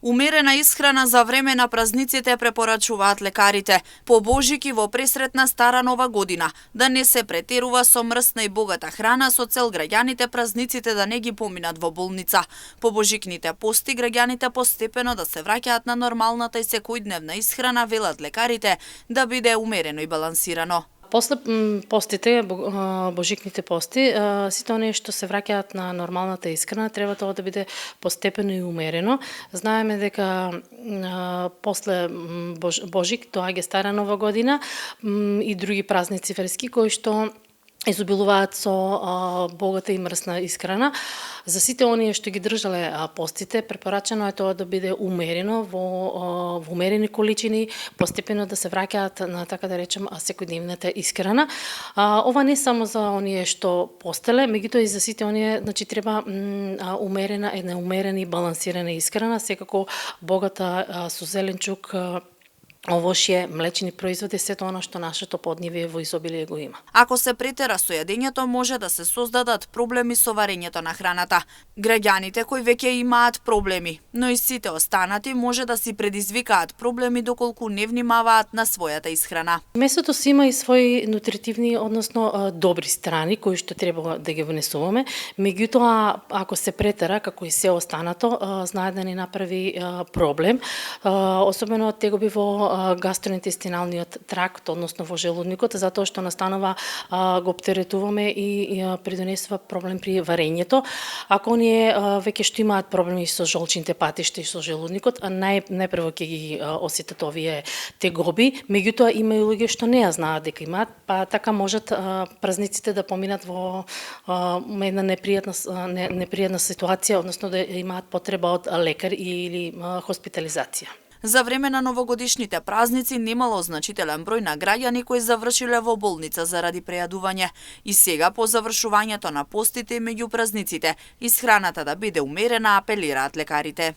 Умерена исхрана за време на празниците препорачуваат лекарите, по Божик и во пресретна стара нова година, да не се претерува со мрсна и богата храна со цел граѓаните празниците да не ги поминат во болница. По Божикните пости граѓаните постепено да се враќаат на нормалната и секојдневна исхрана, велат лекарите, да биде умерено и балансирано. После постите, божикните пости, сите оние што се враќаат на нормалната исхрана, треба тоа да биде постепено и умерено. Знаеме дека после Божик доаѓа стара нова година и други празници верски кои што изобилуваат со богата и мрсна исхрана. За сите оние што ги држале постите, препорачено е тоа да биде умерено во умерени количини, постепено да се враќаат на, така да речем, секојдневната исхрана. Ова не само за оние што постеле, меѓутоа и за сите оние, значи треба една умерена и балансирана исхрана, секако богата со зеленчук, овошје, млечни производи, сето она што нашето подневие во изобилие го има. Ако се претера со јадењето, може да се создадат проблеми со варењето на храната. Граѓаните кои веќе имаат проблеми, но и сите останати може да си предизвикаат проблеми доколку не внимаваат на својата исхрана. Месото си има и своји нутритивни, односно добри страни кои што треба да ги внесуваме. Меѓутоа, ако се претера, како и се останато, знае да ни направи проблем, особено тегоби во гастроинтестиналниот тракт, односно во желудникот, затоа што настанува го оптеретуваме и придонесува проблем при варењето. Ако оние веќе што имаат проблеми со жолчните патишта и со желудникот, најпрво ќе ги осетат овие тегоби, меѓутоа има и луѓе што не ја знаат дека имаат, па така можат празниците да поминат во една непријатна ситуација, односно да имаат потреба од лекар или хоспитализација. За време на новогодишните празници немало значителен број на граѓани кои завршиле во болница заради прејадување. И сега, по завршувањето на постите меѓу празниците, исхраната да биде умерена, апелираат лекарите.